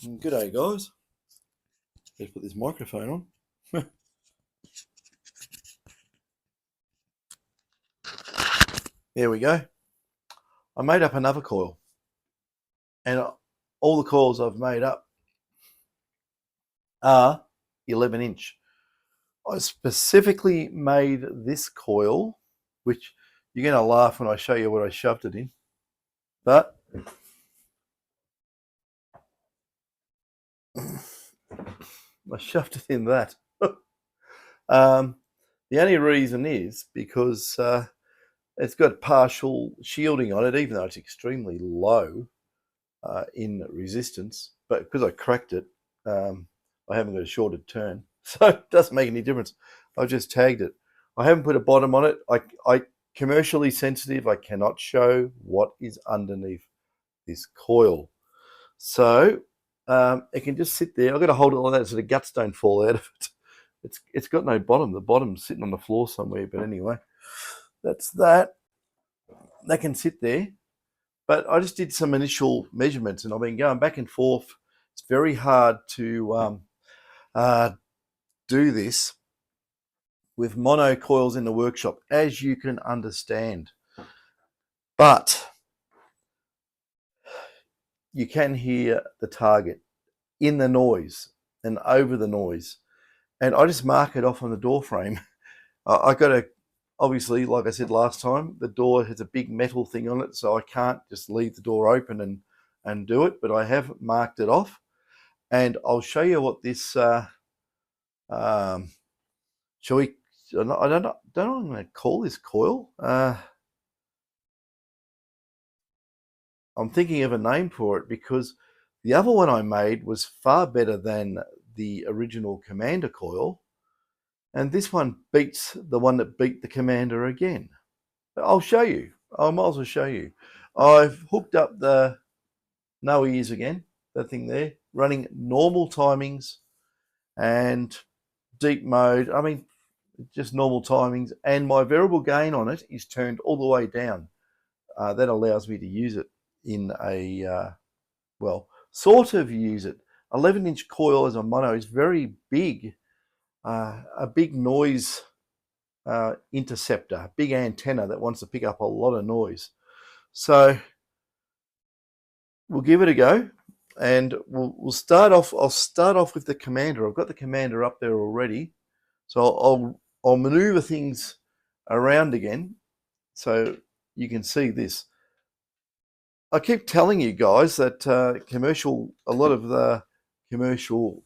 G'day guys. Let's put this microphone on. There we go. I made up another coil, and all the coils I've made up are 11 inch. I specifically made this coil, which you're going to laugh when I show you what I shoved it in, but I shoved it in that. The only reason is because it's got partial shielding on it, even though it's extremely low in resistance. But because I cracked it, I haven't got a shorted turn, so it doesn't make any difference. I've just tagged it. I haven't put a bottom on it. I commercially sensitive. I cannot show what is underneath this coil, so it can just sit there. I've got to hold it like that so the guts don't fall out of it. It's got no bottom. The bottom's sitting on the floor somewhere. But anyway, that's that. That can sit there. But I just did some initial measurements, and I've been going back and forth. It's very hard to do this with mono coils in the workshop, as you can understand. But you can hear the target in the noise and over the noise. And I just mark it off on the door frame. I got to, obviously, like I said last time, the door has a big metal thing on it, so I can't just leave the door open and do it, but I have marked it off. And I'll show you what this, shall we, I don't know what I'm going to call this coil. I'm thinking of a name for it, because the other one I made was far better than the original Commander coil, and this one beats the one that beat the Commander again. I'll show you. I might as well show you. I've hooked up the no ears again, that thing there, running normal timings and deep mode. I mean, just normal timings, and my variable gain on it is turned all the way down. That allows me to use it in a, well, sort of use it. 11 inch coil as a mono is very big, a big noise interceptor, a big antenna that wants to pick up a lot of noise. So we'll give it a go, and we'll start off. I'll start off with the Commander. I've got the Commander up there already, so I'll maneuver things around again so you can see this. I keep telling you guys that a lot of the commercial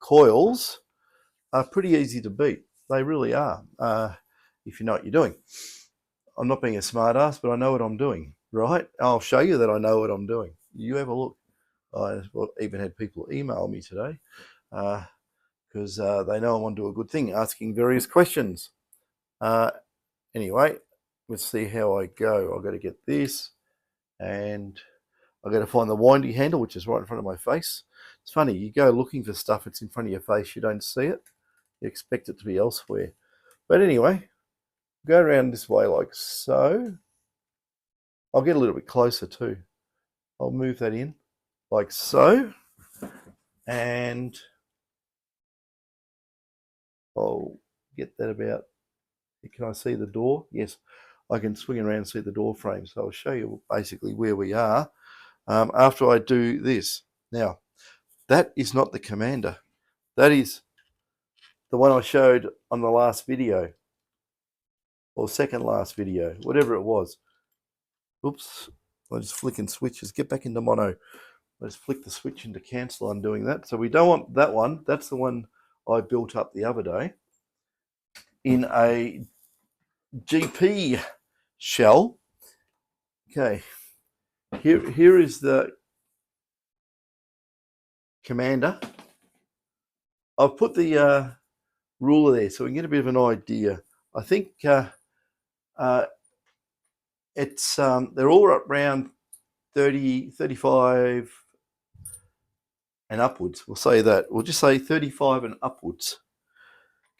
coils are pretty easy to beat. They really are, if you know what you're doing. I'm not being a smart ass, but I know what I'm doing, right? I'll show you that I know what I'm doing. You have a look. I even had people email me today because they know I want to do a good thing, asking various questions. Anyway, let's see how I go. I've got to get this, and I've got to find the windy handle, which is right in front of my face. It's funny, you go looking for stuff, it's in front of your face, you don't see it. You expect it to be elsewhere. But anyway, go around this way like so. I'll get a little bit closer too. I'll move that in like so, and I'll get that about. Can I see the door? Yes, I can swing around and see the door frame. So I'll show you basically where we are after I do this. Now, that is not the Commander. That is the one I showed on the last video, or second last video, whatever it was. Oops, I just flicking switches. Get back into mono. Let's flick the switch into cancel. I'm doing that. So we don't want that one. That's the one I built up the other day in a GP shell. Okay, here is the Commander. I've put the ruler there so we can get a bit of an idea. I think it's they're all around 30, 35 and upwards. We'll say that. We'll just say 35 and upwards.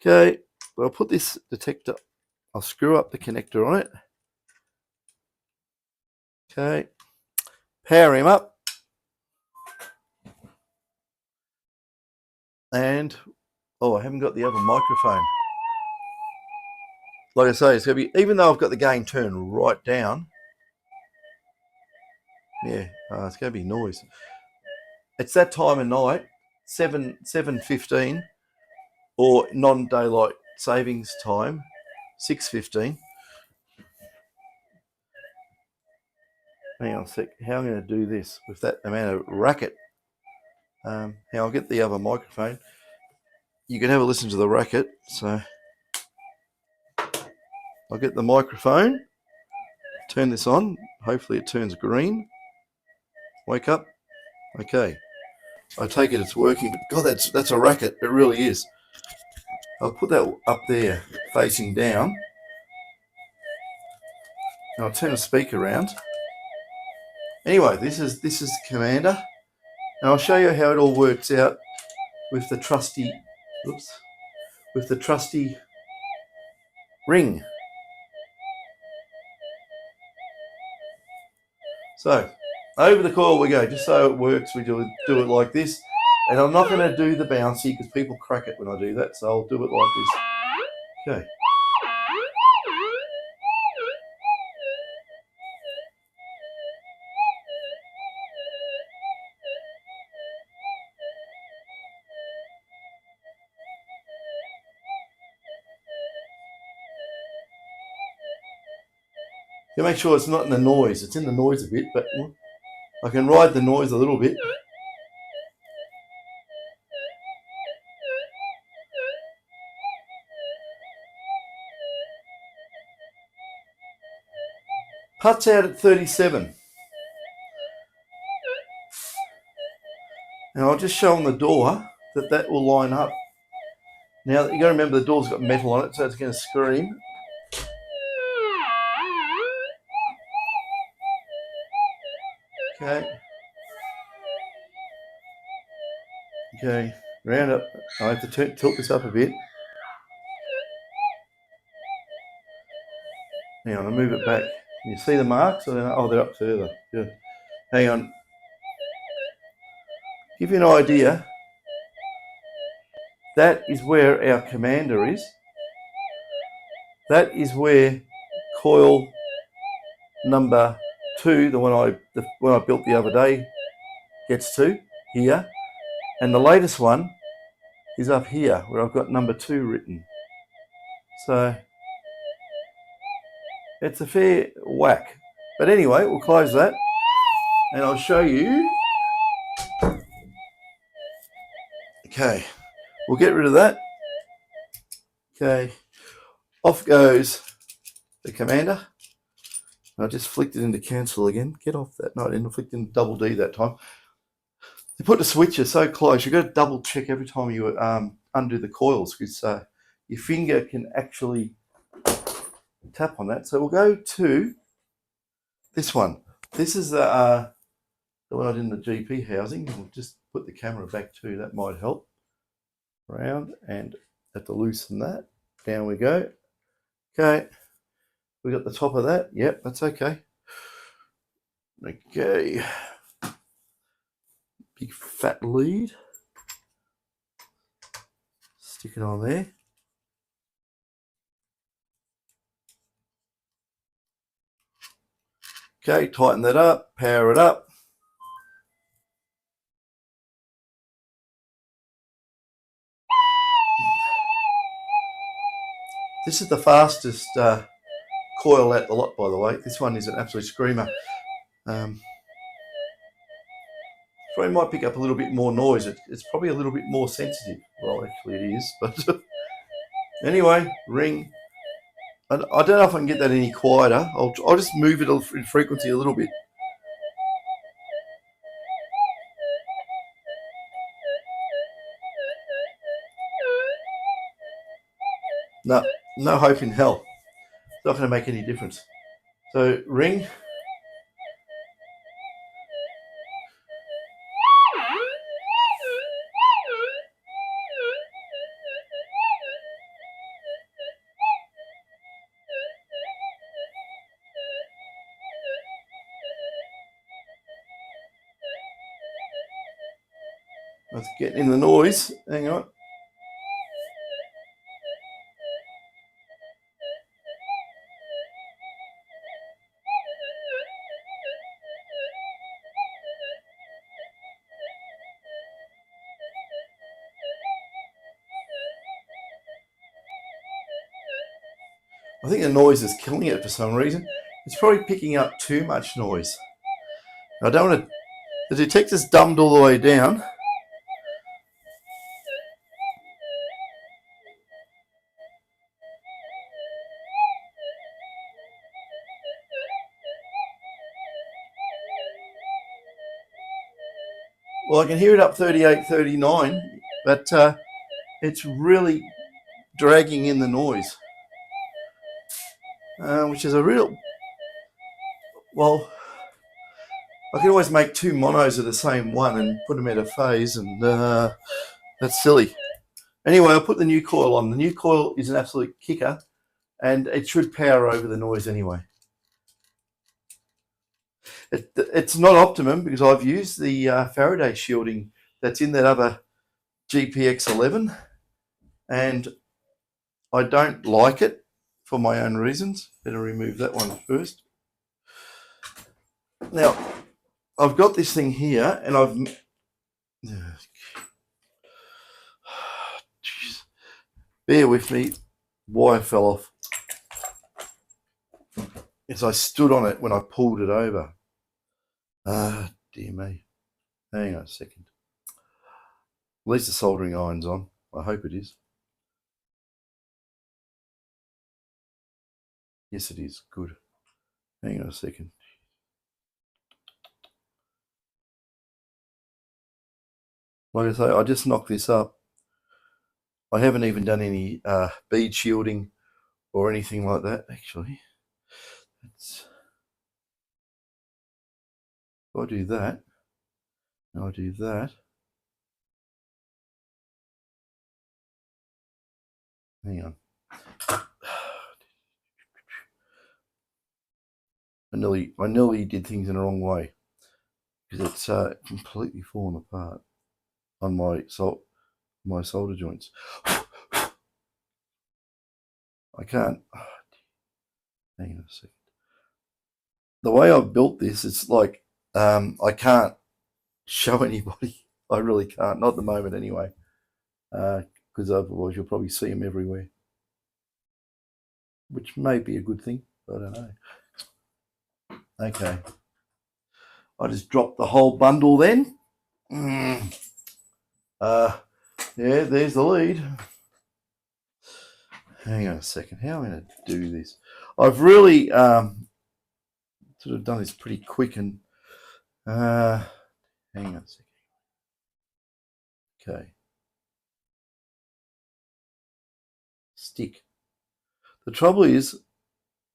Okay, well, I'll put this detector. I'll screw up the connector on it. Okay, power him up. And oh, I haven't got the other microphone. Like I say, it's going to be, even though I've got the gain turned right down, yeah, it's going to be noise. It's that time of night, 7:15, or non-daylight savings time, 6:15. Hang on a sec. How am I going to do this with that amount of racket? I'll get the other microphone. You can have a listen to the racket. So I'll get the microphone, turn this on. Hopefully it turns green. Wake up. Okay. I take it it's working, but God, that's a racket. It really is. I'll put that up there, facing down, and I'll turn the speaker around. Anyway, this is the commander, and I'll show you how it all works out with the trusty, ring. So over the coil we go. Just so it works, we do it like this. And I'm not going to do the bouncy because people crack it when I do that. So I'll do it like this. Okay. You make sure it's not in the noise. It's in the noise a bit, but I can ride the noise a little bit. Putts out at 37. And I'll just show on the door that will line up. Now, you got to remember the door's got metal on it, so it's going to scream. Okay. Okay, round up. I have to tilt this up a bit. Hang on, I'll move it back. Can you see the marks? Oh, they're up further. Good. Hang on. Give you an idea. That is where our commander is. That is where coil number 2, the one I built the other day, gets to here, and the latest one is up here where I've got number 2 written. So it's a fair whack. But anyway, we'll close that and I'll show you. Okay, we'll get rid of that. Okay, off goes the commander. I just flicked it into cancel again. Get off that. No, I didn't flick it into double D that time. You put the switches so close, you've got to double check every time you undo the coils because your finger can actually tap on that. So we'll go to this one. This is the one I did in the GP housing. We'll just put the camera back too. That might help. Round and have to loosen that. Down we go. Okay. We got the top of that. Yep, that's okay. Okay. Big fat lead. Stick it on there. Okay, tighten that up, power it up. This is the fastest coil out the lot, by the way. This one is an absolute screamer. Probably might pick up a little bit more noise. It's probably a little bit more sensitive. Well, actually it is, but anyway, ring. I don't know if I can get that any quieter. I'll just move it in frequency a little bit. No hope in hell. It's not going to make any difference. So ring. Let's get in the noise. Hang on. I think the noise is killing it for some reason. It's probably picking up too much noise. I don't want to. The detector's dumbed all the way down. Well, I can hear it up 38, 39, but it's really dragging in the noise, which is a real. Well, I can always make two monos of the same one and put them at a phase, and that's silly. Anyway, I'll put the new coil on. The new coil is an absolute kicker, and it should power over the noise anyway. It's not optimum because I've used the Faraday shielding that's in that other GPX11, and I don't like it for my own reasons. Better remove that one first. Now, I've got this thing here, and I've... Bear with me, wire fell off as I stood on it when I pulled it over. Ah, dear me. Hang on a second. At least the soldering iron's on. I hope it is. Yes, it is. Good. Hang on a second. Like I say, I just knocked this up. I haven't even done any bead shielding or anything like that, actually. If I do that, and I do that. Hang on. I nearly did things in the wrong way because it's completely fallen apart on my solder joints. I can't. Hang on a second. The way I've built this, it's like I can't show anybody. I really can't. Not at the moment, anyway. Because otherwise you'll probably see them everywhere, which may be a good thing. I don't know. Okay. I just dropped the whole bundle then. Yeah, there's the lead. Hang on a second. How am I going to do this? I've really sort of done this pretty quick and hang on a second. Okay. Stick. The trouble is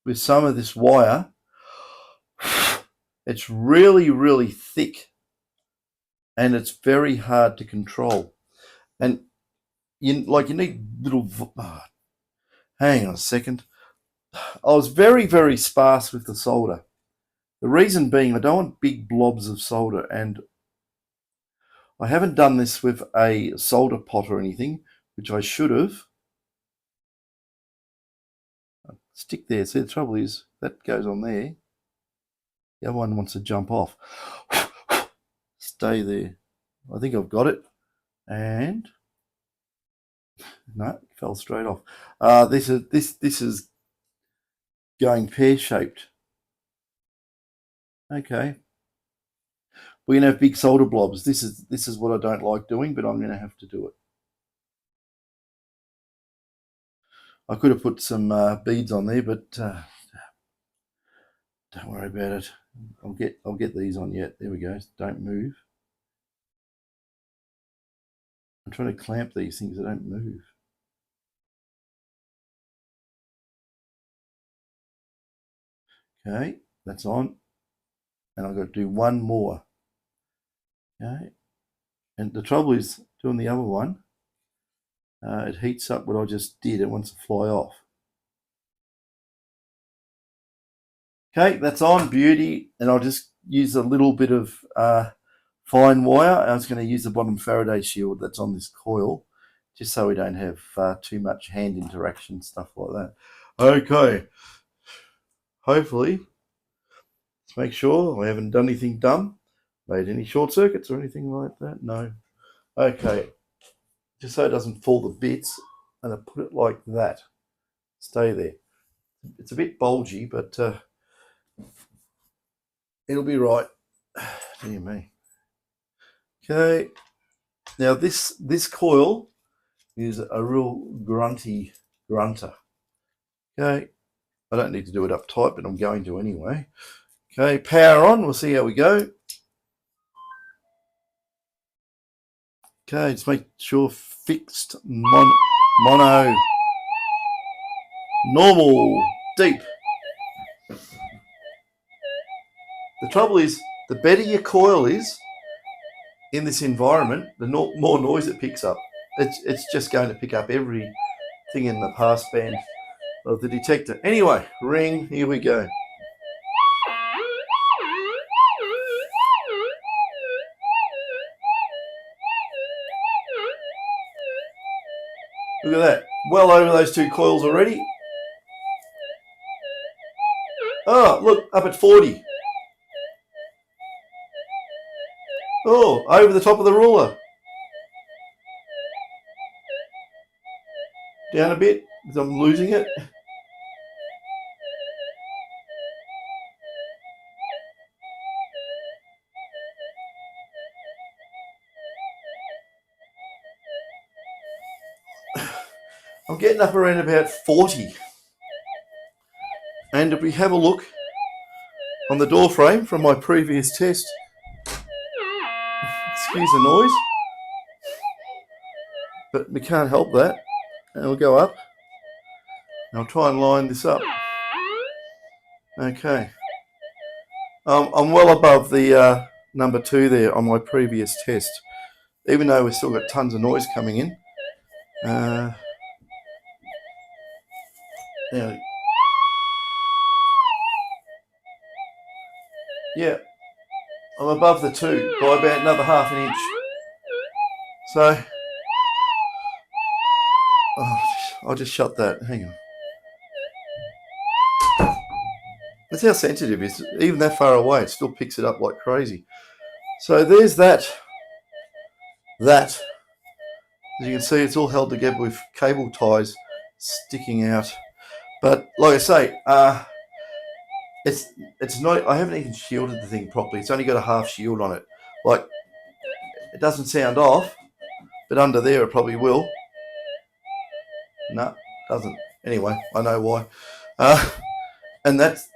with some of this wire, it's really, really thick and it's very hard to control. And you need little... hang on a second. I was very, very sparse with the solder. The reason being I don't want big blobs of solder, and I haven't done this with a solder pot or anything, which I should have. Stick there. See, the trouble is that goes on there. The other one wants to jump off. Stay there. I think I've got it. And no, it fell straight off. This is going pear-shaped. Okay. We're gonna have big solder blobs. This is what I don't like doing, but I'm gonna have to do it. I could have put some beads on there, but don't worry about it. I'll get these on yet. There we go. Don't move. I'm trying to clamp these things that don't move. Okay, that's on. And I've got to do one more. Okay. And the trouble is doing the other one, it heats up what I just did. It wants to fly off. Okay, that's on, beauty. And I'll just use a little bit of fine wire. I was going to use the bottom Faraday shield that's on this coil, just so we don't have too much hand interaction, stuff like that. Okay, hopefully, let's make sure I haven't done anything dumb, made any short circuits or anything like that. No. Okay, just so it doesn't fall to bits, and I put it like that. Stay there. It's a bit bulgy, but it'll be right. Dear me. Okay, now this coil is a real grunter. Okay, I don't need to do it up tight, but I'm going to anyway. Okay, power on. We'll see how we go. Okay, just make sure fixed mono, normal, deep. The trouble is, the better your coil is in this environment, the more noise it picks up. It's just going to pick up everything in the passband of the detector. Anyway, ring, here we go. Look at that, well over those 2 coils already. Oh, look, up at 40. Oh, over the top of the ruler. Down a bit, because I'm losing it. I'm getting up around about 40. And if we have a look on the door frame from my previous test, excuse the noise, but we can't help that. And we'll go up. And I'll try and line this up. Okay. I'm well above the number 2 there on my previous test, even though we've still got tons of noise coming in. Now, yeah, I'm above the 2 by about another ½ an inch. So, I'll just shut that. Hang on. That's how sensitive it is. Even that far away, it still picks it up like crazy. So there's that. As you can see, it's all held together with cable ties sticking out. But like I say, it's not. I haven't even shielded the thing properly. It's only got a half shield on it. Like, it doesn't sound off, but under there it probably will. No, doesn't. Anyway, I know why. And that's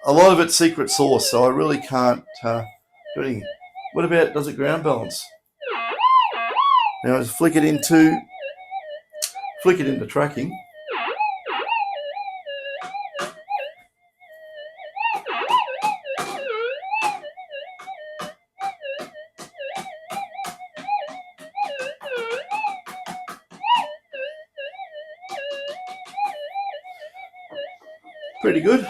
a lot of it's secret sauce, so I really can't do anything. What about, does it ground balance? Now just flick it into tracking. Pretty good.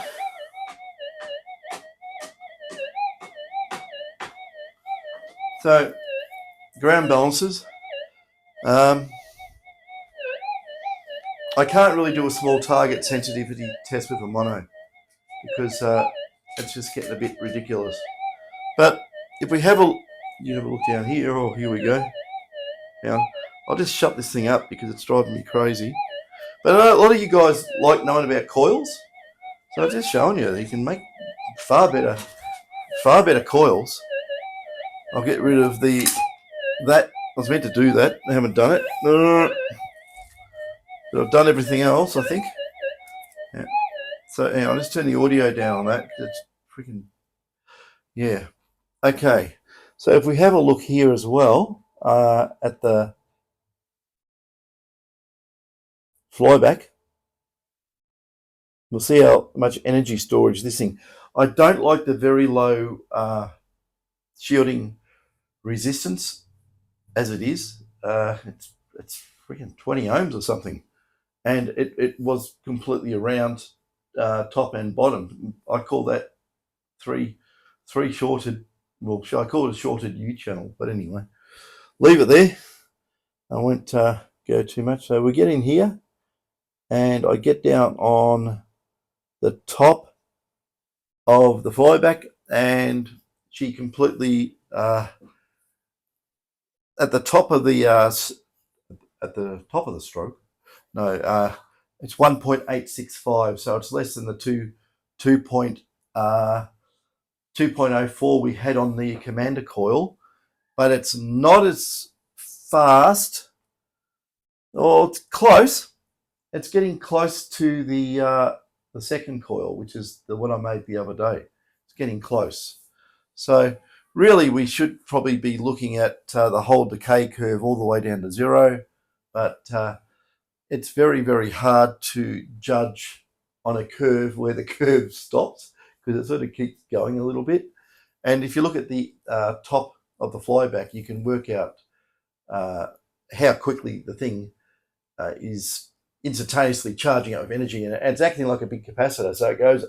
So, ground balances. I can't really do a small target sensitivity test with a mono because it's just getting a bit ridiculous. But if we have a look down here, oh, here we go. Down. I'll just shut this thing up because it's driving me crazy. But I know a lot of you guys like knowing about coils, so I'm just showing you that you can make far better coils. I'll get rid of that. I was meant to do that. I haven't done it. But I've done everything else, I think. Yeah. So I'll just turn the audio down on that because it's freaking, yeah. Okay. So if we have a look here as well at the flyback, we'll see how much energy storage this thing. I don't like the very low shielding resistance as it is. It's freaking 20 ohms or something, and it was completely around top and bottom. I call that three shorted well, shall I call it a shorted U channel? But anyway, leave it there. I won't go too much. So we get in here, and I get down on the top of the flyback, and she completely at the top of the stroke. No, it's 1.865, so it's less than the 2.04 we had on the commander coil, but it's not as fast. Oh, it's close. It's getting close to the second coil, which is the one I made the other day. It's getting close. So really, we should probably be looking at the whole decay curve all the way down to 0, but it's very, very hard to judge on a curve where the curve stops, because it sort of keeps going a little bit. And if you look at the top of the flyback, you can work out how quickly the thing is instantaneously charging up with energy, and it's acting like a big capacitor. So it goes,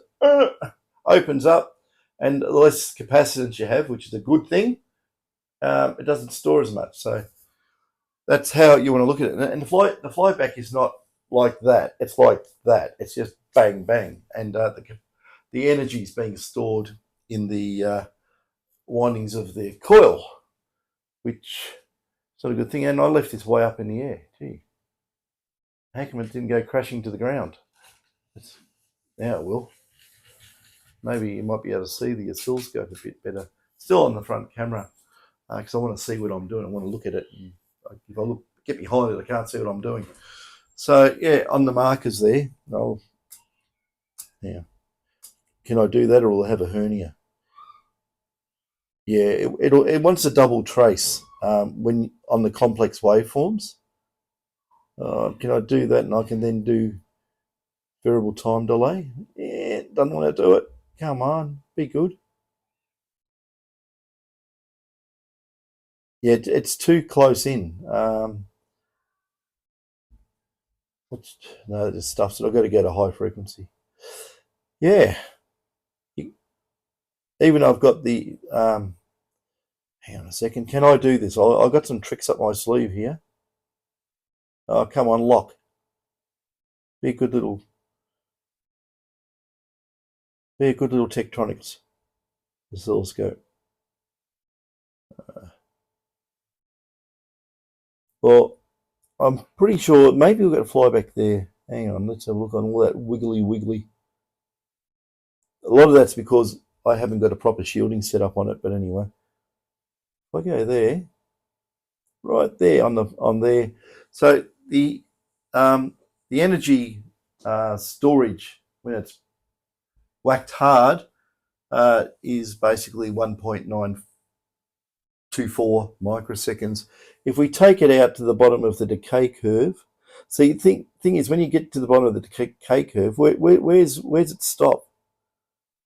opens up, and the less capacitance you have, which is a good thing, it doesn't store as much. So that's how you want to look at it. And the flyback is not like that. It's like that. It's just bang, bang. And the energy is being stored in the windings of the coil, which is not a good thing. And I left this way up in the air. Gee, how come it didn't go crashing to the ground? Now it will. Maybe you might be able to see the oscilloscope a bit better. Still on the front camera, because I want to see what I'm doing. I want to look at it. And if I get behind it, I can't see what I'm doing. So yeah, on the markers there, can I do that, or will I have a hernia? Yeah, it wants a double trace when on the complex waveforms. Can I do that, and I can then do variable time delay? Yeah, doesn't want to do it. Come on, be good. Yeah, it's too close in. No, this stuff. So I've got to go to high frequency. Yeah. Even though I've got the. Hang on a second. Can I do this? I've got some tricks up my sleeve here. Oh, come on, lock. Be a good little Tektronix oscilloscope. Well, I'm pretty sure maybe we've got a flyback there. Hang on, let's have a look on all that wiggly. A lot of that's because I haven't got a proper shielding set up on it, but anyway. If I go there, right there on there. So the energy storage when it's whacked hard is basically 1.924 microseconds. If we take it out to the bottom of the decay curve, see, thing is, when you get to the bottom of the decay curve, where's it stop?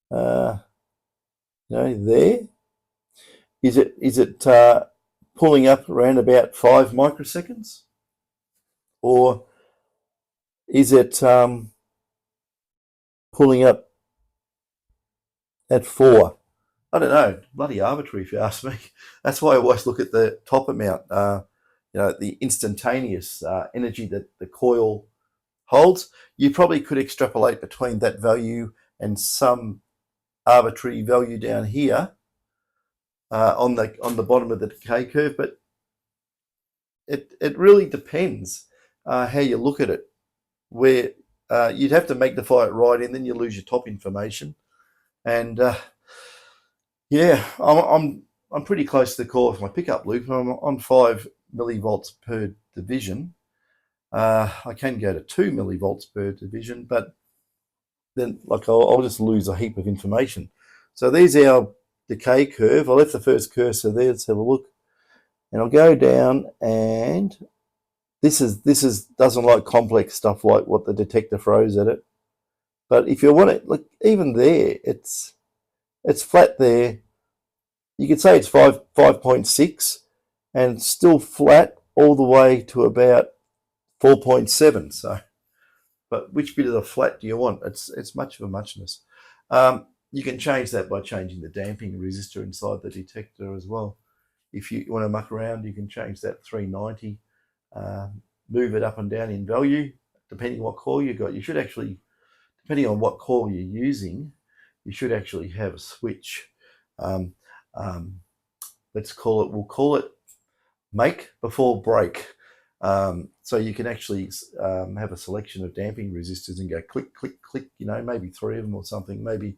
There. Is it pulling up around about 5 microseconds, or is it pulling up at 4? I don't know. Bloody arbitrary, if you ask me. That's why I always look at the top amount. The instantaneous energy that the coil holds. You probably could extrapolate between that value and some arbitrary value down here on the bottom of the decay curve, but it really depends how you look at it. Where you'd have to magnify it right in, then you lose your top information. And yeah, I'm pretty close to the core of my pickup loop. I'm on 5 millivolts per division. I can go to 2 millivolts per division, but then I'll just lose a heap of information. So there's our decay curve. I left the first cursor there. Let's have a look, and I'll go down. And this doesn't like complex stuff like what the detector throws at it. But if you want it, like even there, it's flat there. You could say it's 5.6, and it's still flat all the way to about 4.7. So, but which bit of the flat do you want? It's much of a muchness. you can change that by changing the damping resistor inside the detector as well. If you want to muck around, you can change that 390, move it up and down in value, depending what coil you got. You should actually, depending on what coil you're using, you should actually have a switch. Let's call it, we'll call it make before break. So you can actually have a selection of damping resistors and go click, click, click, you know, maybe 3 of them or something, maybe,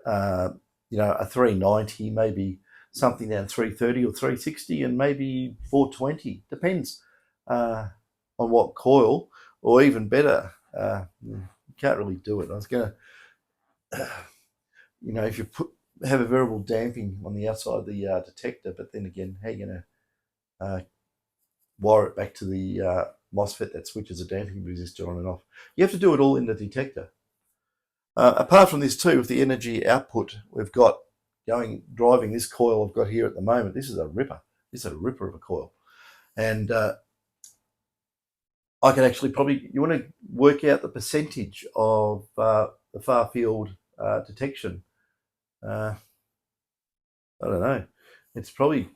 you know, a 390, maybe something down 330 or 360, and maybe 420, depends on what coil, or even better, you can't really do it. I was going to, you know, if you have a variable damping on the outside of the detector, but then again, how are you going to wire it back to the MOSFET that switches a damping resistor on and off? You have to do it all in the detector. Apart from this too, with the energy output we've got driving this coil I've got here at the moment, this is a ripper. This is a ripper of a coil. And I can actually probably, you want to work out the percentage of the far field detection. I don't know. It's probably,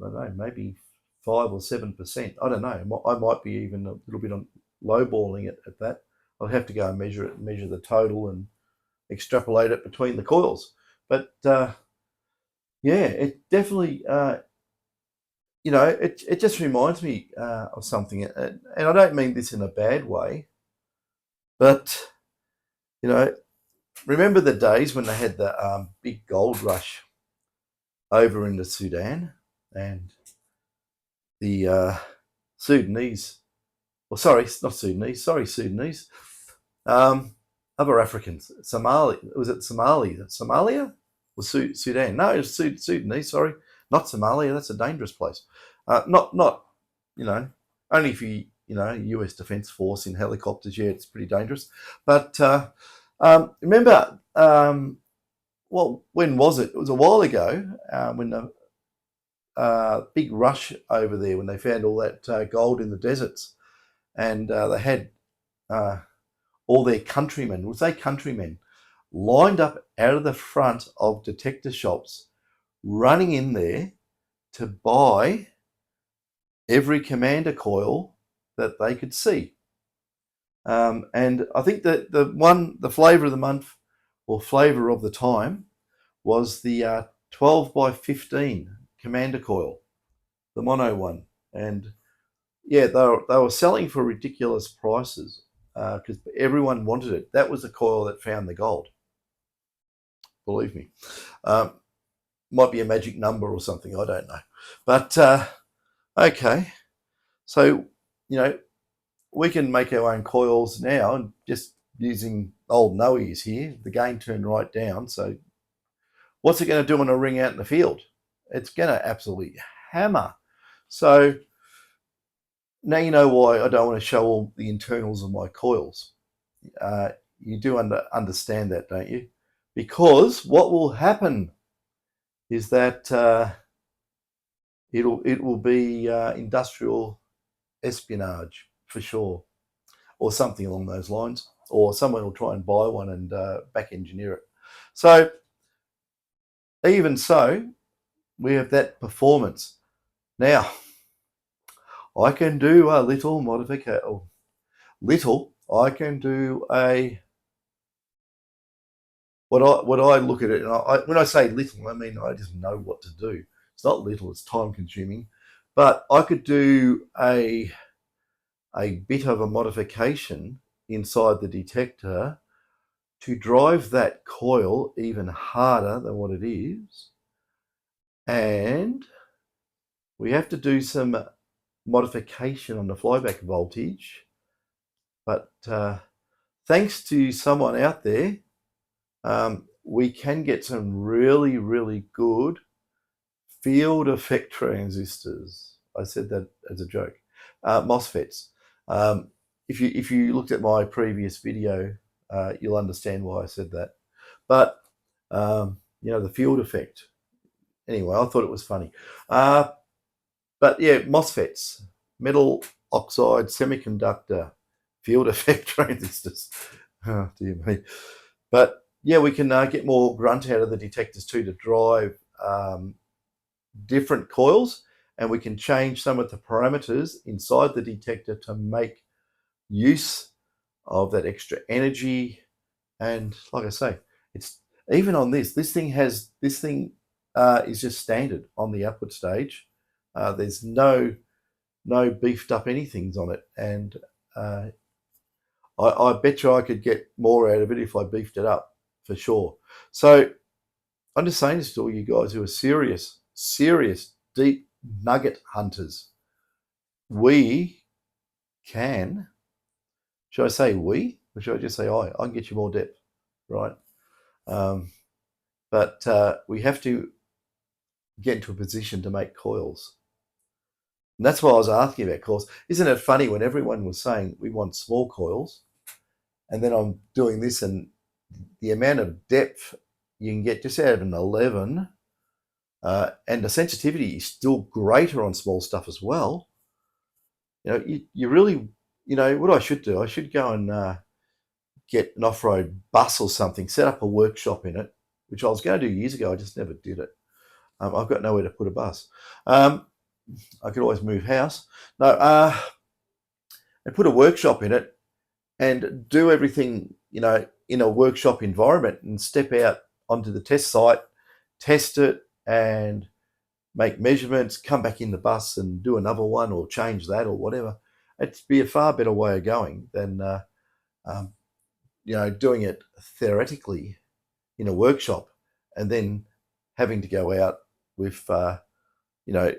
I don't know, maybe 5 or 7%. I don't know. I might be even a little bit on lowballing it at that. I'll have to go and measure it, measure the total, and extrapolate it between the coils. But yeah, it definitely, you know, it just reminds me of something, and I don't mean this in a bad way, but you know, remember the days when they had the big gold rush over in the Sudan, and the Sudanese, well, sorry, not Sudanese, sorry, Sudanese, other Africans, Somali, was it Somali? Somalia? Or Sudan? No, it's Sudanese, sorry, not Somalia, that's a dangerous place. Not, you know, only if you know, US Defence Force in helicopters, yeah, it's pretty dangerous. But remember, well, when was it? It was a while ago when the big rush over there, when they found all that gold in the deserts, and they had all their countrymen, we'll say countrymen, lined up out of the front of detector shops, running in there to buy every commander coil that they could see. And I think that the flavour of the month, or flavour of the time, was the 12 by 15 commander coil, the mono one. And yeah, they were selling for ridiculous prices because everyone wanted it. That was the coil that found the gold. Believe me. Might be a magic number or something, I don't know. But okay, so you know, we can make our own coils now, and just using old Noe's here, the gain turned right down. So what's it going to do when I ring out in the field? It's going to absolutely hammer. So now you know why I don't want to show all the internals of my coils. You do understand that, don't you? Because what will happen is that it will be industrial espionage for sure, or something along those lines, or someone will try and buy one and back engineer it. So even so, we have that performance. Now, I can do a little modification. I can do a, what I look at it, and when I say little, I mean I just know what to do. It's not little, it's time consuming, but I could do a bit of a modification inside the detector to drive that coil even harder than what it is. And we have to do some modification on the flyback voltage. But thanks to someone out there, we can get some really, really good field effect transistors. I said that as a joke. MOSFETs. If you looked at my previous video, you'll understand why I said that. But you know, the field effect. Anyway, I thought it was funny. But yeah, MOSFETs, metal oxide semiconductor field effect transistors. Oh dear me. But yeah, we can get more grunt out of the detectors too to drive different coils, and we can change some of the parameters inside the detector to make use of that extra energy. And like I say, it's even on this thing is just standard on the output stage. There's no beefed up anythings on it, and I bet you I could get more out of it if I beefed it up, for sure. So I'm just saying this to all you guys who are serious deep nugget hunters. We can, should I say we, or should I just say I can get you more depth, right? But we have to get into a position to make coils. And that's why I was asking about coils. Isn't it funny when everyone was saying we want small coils, and then I'm doing this, and the amount of depth you can get just out of an 11, and the sensitivity is still greater on small stuff as well. You know, you really, you know, what I should do, I should go and get an off-road bus or something, set up a workshop in it, which I was going to do years ago. I just never did it. I've got nowhere to put a bus. I could always move house. No, and put a workshop in it and do everything, you know, in a workshop environment, and step out onto the test site, test it, and make measurements, come back in the bus and do another one, or change that, or whatever. It'd be a far better way of going than, you know, doing it theoretically in a workshop and then having to go out with, you know,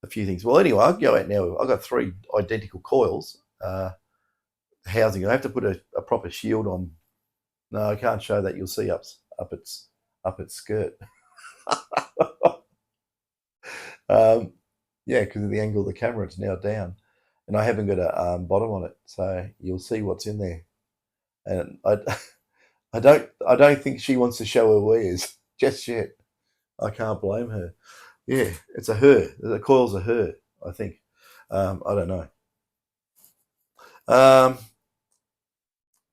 a few things. Well, anyway, I'll go out now. I've got 3 identical coils. Housing. I have to put a proper shield on. No, I can't show that. You'll see up its skirt. Yeah, because of the angle of the camera, it's now down, and I haven't got a bottom on it, so you'll see what's in there. And I don't think she wants to show her wares just yet. I can't blame her. Yeah, it's a her. The coil's a her, I think. I don't know.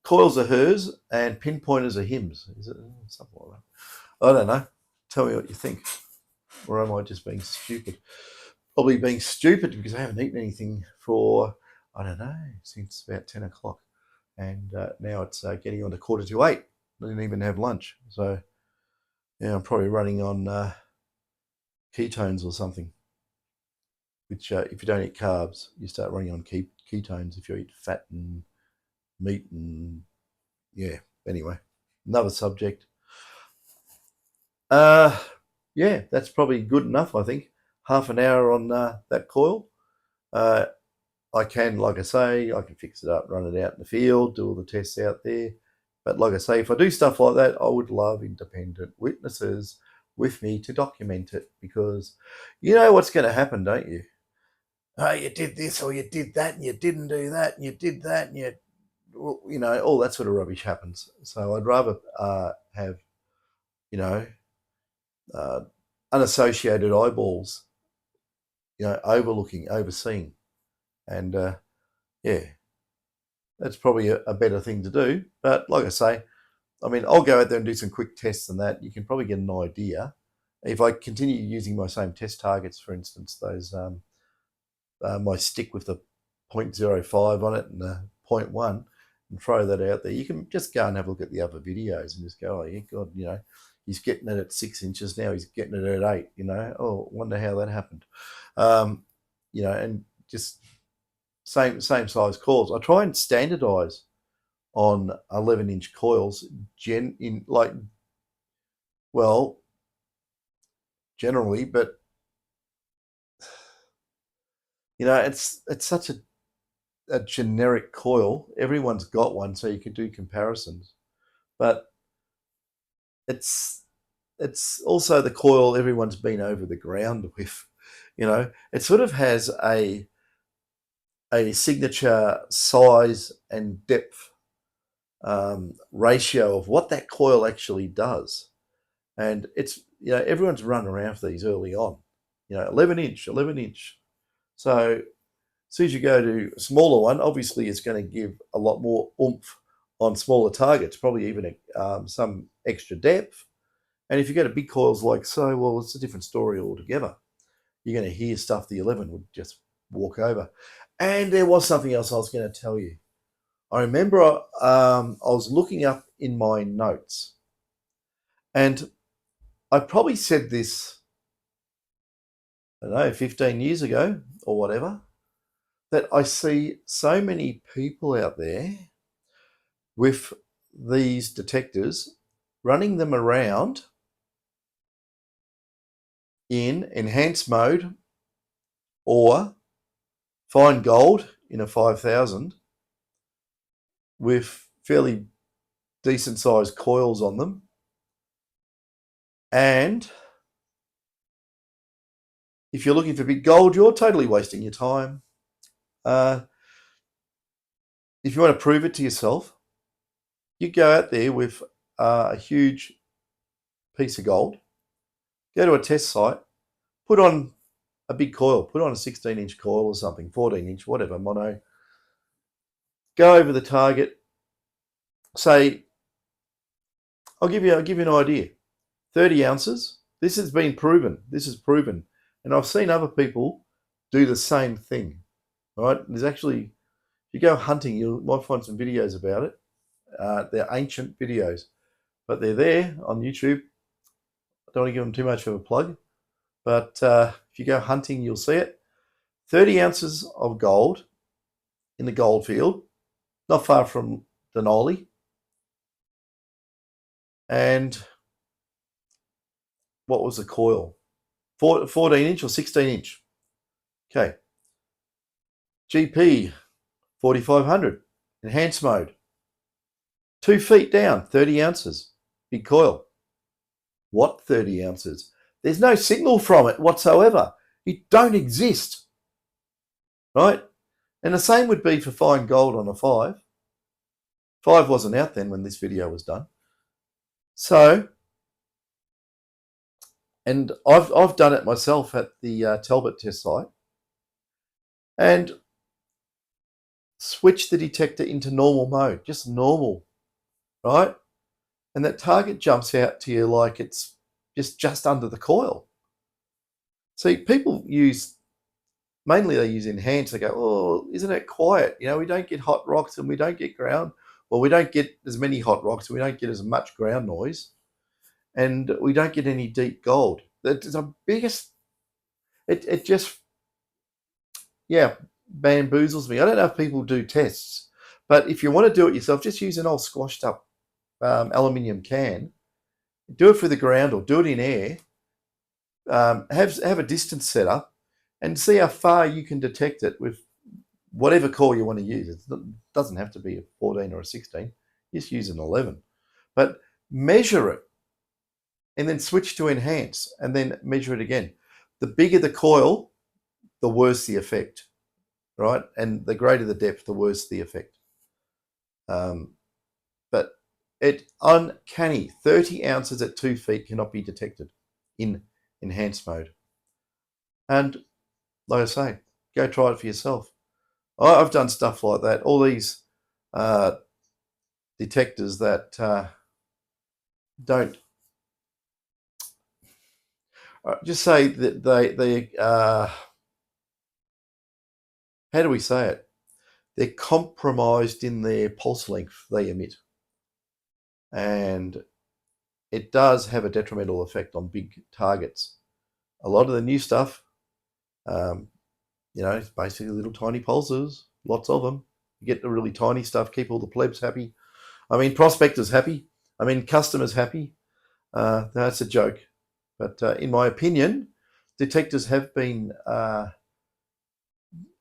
Coils are hers and pinpointers are hims. Is it something like that? I don't know. Tell me what you think. Or am I just being stupid? Probably being stupid because I haven't eaten anything for, I don't know, since about 10 o'clock. And now it's getting on to 7:45. I didn't even have lunch. So, yeah, I'm probably running on ketones or something. Which, if you don't eat carbs, you start running on ketones if you eat fat and meat and, yeah, anyway, another subject. Yeah, that's probably good enough, I think. Half an hour on that coil. I can, like I say, I can fix it up, run it out in the field, do all the tests out there. But like I say, if I do stuff like that, I would love independent witnesses with me to document it, because you know what's going to happen, don't you? Oh, you did this, or you did that, and you didn't do that, and you did that, and you know, all that sort of rubbish happens. So I'd rather have, you know, unassociated eyeballs, you know, overseeing, and yeah, that's probably a better thing to do. But like I say, I mean, I'll go out there and do some quick tests and that. You can probably get an idea. If I continue using my same test targets, for instance, those my stick with the 0.05 on it and the 0.1, and throw that out there, you can just go and have a look at the other videos and just go, oh, yeah, God, you know, he's getting it at 6 inches now, he's getting it at 8, you know, oh, wonder how that happened. You know, and just same size coils. I try and standardize on 11-inch coils well, generally, but you know, it's such a generic coil. Everyone's got one, so you can do comparisons. But it's also the coil everyone's been over the ground with. You know, it sort of has a signature size and depth ratio of what that coil actually does. And it's, you know, everyone's run around for these early on. You know, 11-inch. So as soon as you go to a smaller one, obviously it's going to give a lot more oomph on smaller targets, probably even some extra depth. And if you go to big coils like so, well, it's a different story altogether. You're going to hear stuff the 11 would just walk over. And there was something else I was going to tell you. I remember I was looking up in my notes, and I probably said this, I don't know, 15 years ago or whatever, that I see so many people out there with these detectors, running them around in enhanced mode or fine gold in a 5000 with fairly decent sized coils on them. And if you're looking for big gold, you're totally wasting your time. If you want to prove it to yourself, you go out there with a huge piece of gold, go to a test site, put on a big coil, put on a 16-inch coil or something, 14-inch, whatever, mono. Go over the target, say, I'll give you an idea. 30 ounces. This has been proven. This is proven. And I've seen other people do the same thing. Right? There's actually, if you go hunting, you might find some videos about it. They're ancient videos, but they're there on YouTube. I don't want to give them too much of a plug, but if you go hunting, you'll see it. 30 ounces of gold in the gold field, not far from Denali. And what was the coil? 14-inch or 16-inch? Okay. GP 4500, enhanced mode. 2 feet down, 30 ounces, big coil. What 30 ounces? There's no signal from it whatsoever. It don't exist, right? And the same would be for fine gold on a 5. 5 wasn't out then when this video was done. So, and I've done it myself at the Talbot test site, and switch the detector into normal mode, just normal, right? And that target jumps out to you like it's just under the coil. See, people mainly they use enhanced. They go, oh, isn't it quiet? You know, we don't get hot rocks and we don't get ground. Well, we don't get as many hot rocks. We don't get as much ground noise. And we don't get any deep gold. That's the biggest, it just, yeah, bamboozles me. I don't know if people do tests, but if you want to do it yourself, just use an old squashed up aluminium can. Do it for the ground or do it in air. Have a distance set up and see how far you can detect it with whatever core you want to use. It doesn't have to be a 14 or a 16. Just use an 11. But measure it and then switch to enhance and then measure it again. The bigger the coil, the worse the effect, right? And the greater the depth, the worse the effect. But it's uncanny. 30 ounces at 2 feet cannot be detected in enhanced mode. And like I say, go try it for yourself. I've done stuff like that. All these detectors that don't just say that they how do we say it? They're compromised in their pulse length they emit, and it does have a detrimental effect on big targets. A lot of the new stuff, it's basically little tiny pulses, lots of them. You get the really tiny stuff, keep all the plebs happy. I mean, prospectors happy. I mean, customers happy. That's a joke. But in my opinion, detectors have been,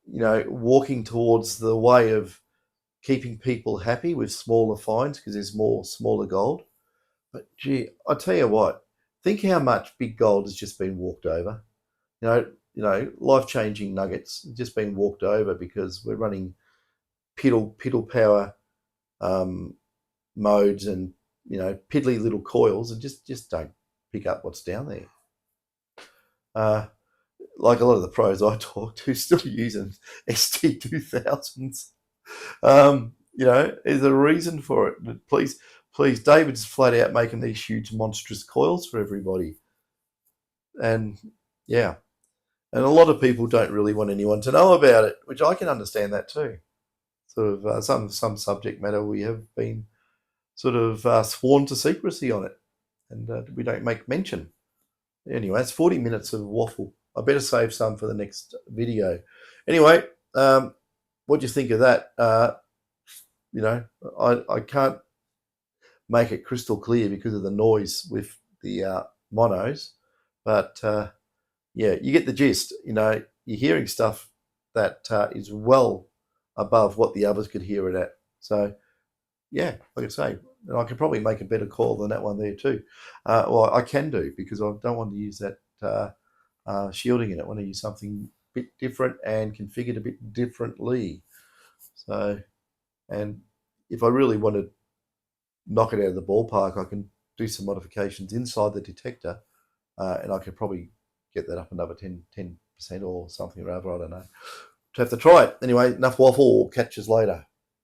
walking towards the way of keeping people happy with smaller finds because there's more smaller gold. But gee, I tell you what, think how much big gold has just been walked over. Life-changing nuggets have just been walked over because we're running piddle power modes and piddly little coils and just don't pick up what's down there. Like a lot of the pros I talk to still using ST2000s. You know, there's a reason for it. Please, David's flat out making these huge, monstrous coils for everybody. And yeah, and a lot of people don't really want anyone to know about it, which I can understand that too. Sort of some subject matter we have been sort of sworn to secrecy on it, and we don't make mention. Anyway, it's 40 minutes of waffle. I better save some for the next video. Anyway, what do you think of that? You know, I can't make it crystal clear because of the noise with the monos, but yeah, you get the gist. You know, you're hearing stuff that is well above what the others could hear it at. So yeah, like I say, and I could probably make a better call than that one there too. Well, I can do because I don't want to use that shielding in it. I want to use something a bit different and configured a bit differently. So, and if I really want to knock it out of the ballpark, I can do some modifications inside the detector, and I could probably get that up another 10% or something or other. I don't know. To have to try it. Anyway, enough waffle. Catch us later.